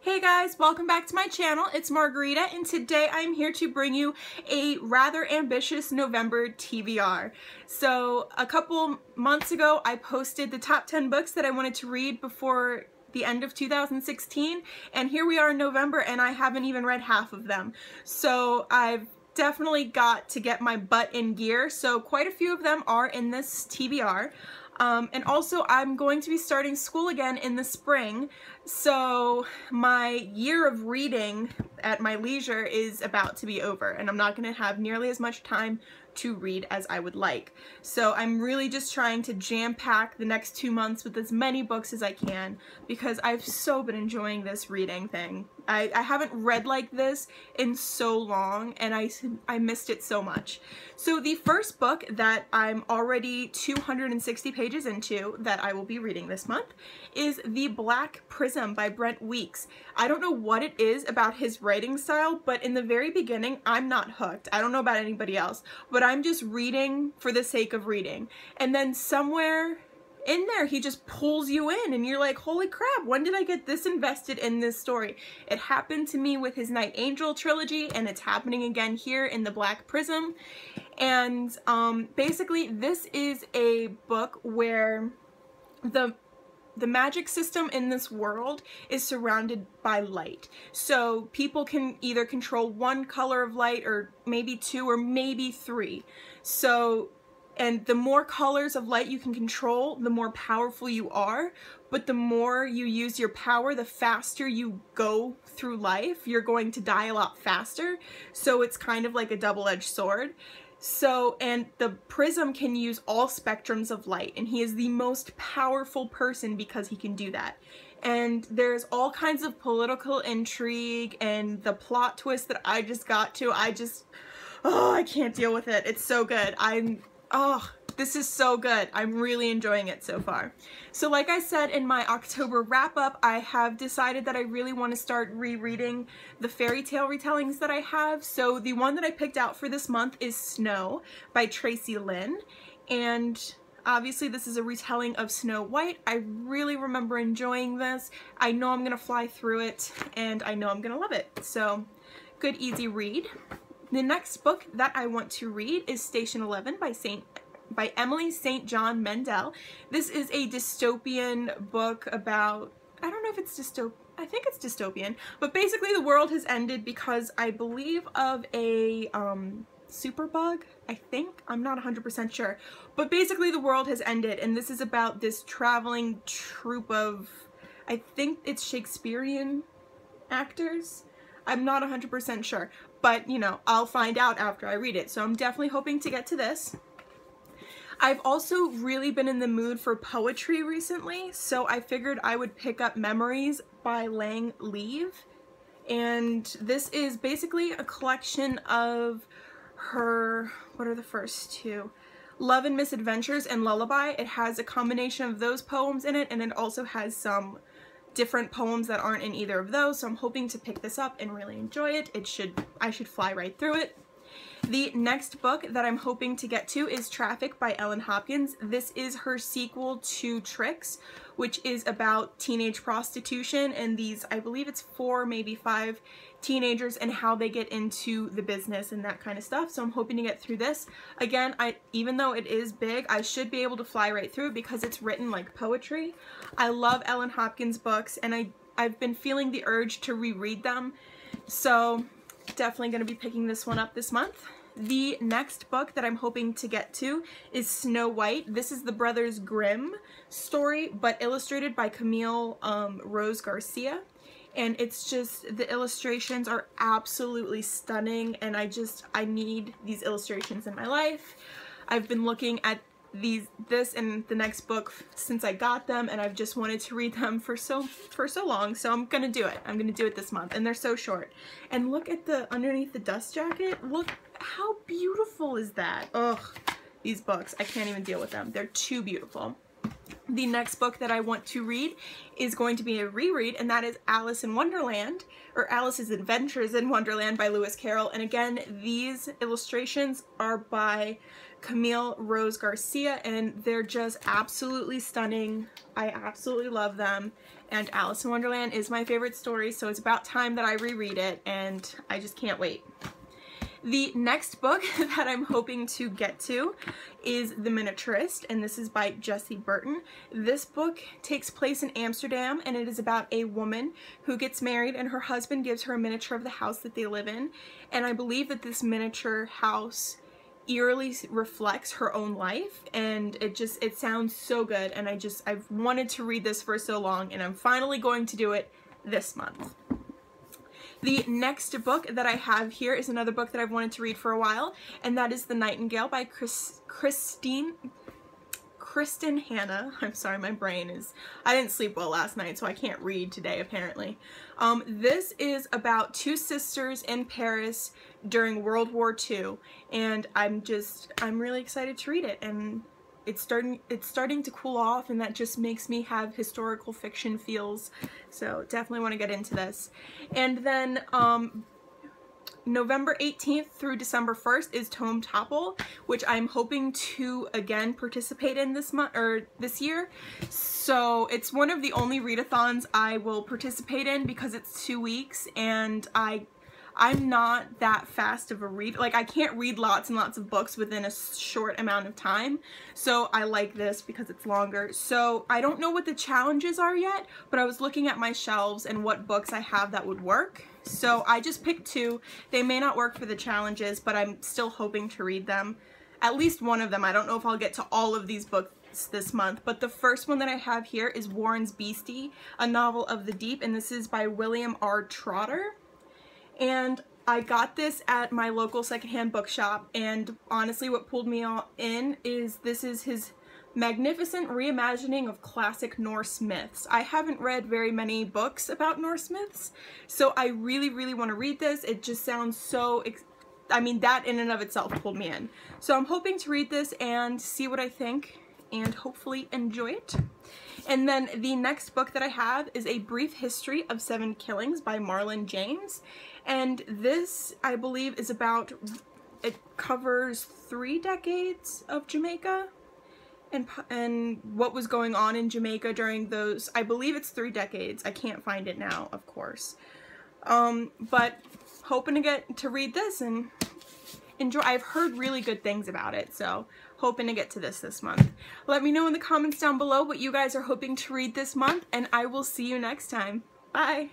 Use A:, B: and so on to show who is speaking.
A: Hey guys, welcome back to my channel. It's Margarita, and today I'm here to bring you a rather ambitious November TBR. So a couple months ago I posted the top 10 books that I wanted to read before the end of 2016, and here we are in November and I haven't even read half of them. So I've definitely got to get my butt in gear, so quite a few of them are in this TBR. And also I'm going to be starting school again in the spring, so my year of reading at my leisure is about to be over, and I'm not going to have nearly as much time to read as I would like. So I'm really just trying to jam-pack the next 2 months with as many books as I can, because I've so been enjoying this reading thing. I haven't read like this in so long, and I missed it so much. So the first book that I'm already 260 pages into that I will be reading this month is The Black Prism by Brent Weeks. I don't know what it is about his writing style, but in the very beginning I'm not hooked. I don't know about anybody else, but I'm just reading for the sake of reading. And then somewhere in there he just pulls you in and you're like, holy crap, when did I get this invested in this story? It happened to me with his Night Angel trilogy, and it's happening again here in The Black Prism. And basically this is a book where the magic system in this world is surrounded by light. So people can either control one color of light, or maybe two, or maybe three. And the more colors of light you can control, the more powerful you are. But the more you use your power, the faster you go through life. You're going to die a lot faster. So it's kind of like a double-edged sword. And the prism can use all spectrums of light, and he is the most powerful person because he can do that. And there's all kinds of political intrigue, and the plot twist that I just got to, I can't deal with it. It's so good. This is so good. I'm really enjoying it so far. So like I said in my October wrap-up, I have decided that I really want to start rereading the fairy tale retellings that I have. So the one that I picked out for this month is Snow by Tracy Lynn. And obviously this is a retelling of Snow White. I really remember enjoying this. I know I'm going to fly through it, and I know I'm going to love it. So good, easy read. The next book that I want to read is Station 11 by Emily St. John Mandel. This is a dystopian book about, I don't know if it's I think it's dystopian, but basically the world has ended because I believe of a superbug, I think. I'm not 100% sure. But basically the world has ended, and this is about this traveling troupe of, I think it's Shakespearean actors. I'm not 100% sure, but you know, I'll find out after I read it. So I'm definitely hoping to get to this. I've also really been in the mood for poetry recently, so I figured I would pick up Memories by Lang Leave. And this is basically a collection of her, what are the first two? Love and Misadventures and Lullaby. It has a combination of those poems in it, and it also has some different poems that aren't in either of those, so I'm hoping to pick this up and really enjoy it. I should fly right through it. The next book that I'm hoping to get to is Traffic by Ellen Hopkins. This is her sequel to Tricks, which is about teenage prostitution, and these, I believe it's 4, maybe 5 teenagers and how they get into the business and that kind of stuff. So I'm hoping to get through this. Again, even though it is big, I should be able to fly right through it because it's written like poetry. I love Ellen Hopkins books, and I've been feeling the urge to reread them. So definitely going to be picking this one up this month. The next book that I'm hoping to get to is Snow White. This is the Brothers Grimm story, but illustrated by Camille Rose Garcia. And it's just, the illustrations are absolutely stunning, and I need these illustrations in my life. I've been looking at this and the next book since I got them, and I've just wanted to read them for so long, so I'm gonna do it. I'm gonna do it this month, and they're so short. And look at the underneath the dust jacket. Look how beautiful is that. Ugh, these books, I can't even deal with them. They're too beautiful. The next book that I want to read is going to be a reread, and that is Alice in Wonderland, or Alice's Adventures in Wonderland by Lewis Carroll. And again, these illustrations are by Camille Rose Garcia, and they're just absolutely stunning. I absolutely love them, and Alice in Wonderland is my favorite story, so it's about time that I reread it, and I just can't wait. The next book that I'm hoping to get to is The Miniaturist, and this is by Jessie Burton. This book takes place in Amsterdam, and it is about a woman who gets married and her husband gives her a miniature of the house that they live in. And I believe that this miniature house eerily reflects her own life, and it sounds so good, and I've wanted to read this for so long, and I'm finally going to do it this month. The next book that I have here is another book that I've wanted to read for a while, and that is The Nightingale by Kristen Hanna. I'm sorry, my brain is... I didn't sleep well last night, so I can't read today, apparently. This is about two sisters in Paris during World War II, and I'm really excited to read it, and it's starting to cool off, and that just makes me have historical fiction feels, so definitely want to get into this. And then November 18th through December 1st is Tome Topple, which I'm hoping to again participate in this year. So it's one of the only readathons I will participate in because it's 2 weeks, and I'm not that fast of a reader. Like, I can't read lots and lots of books within a short amount of time, so I like this because it's longer. So I don't know what the challenges are yet, but I was looking at my shelves and what books I have that would work. So I just picked 2. They may not work for the challenges, but I'm still hoping to read them. At least one of them. I don't know if I'll get to all of these books this month, but the first one that I have here is Warren's Beastie, a novel of the deep, and this is by William R. Trotter. And I got this at my local secondhand bookshop, and honestly what pulled me in is this is his magnificent reimagining of classic Norse myths. I haven't read very many books about Norse myths, so I really, really want to read this. It just sounds so, I mean, that in and of itself pulled me in. So I'm hoping to read this and see what I think, and hopefully enjoy it. And then the next book that I have is A Brief History of 7 Killings by Marlon James. And this, I believe, is about, it covers 3 decades of Jamaica and what was going on in Jamaica during those, I believe it's 3 decades. I can't find it now, of course. But hoping to get to read this and enjoy. I've heard really good things about it, so hoping to get to this month. Let me know in the comments down below what you guys are hoping to read this month, and I will see you next time. Bye!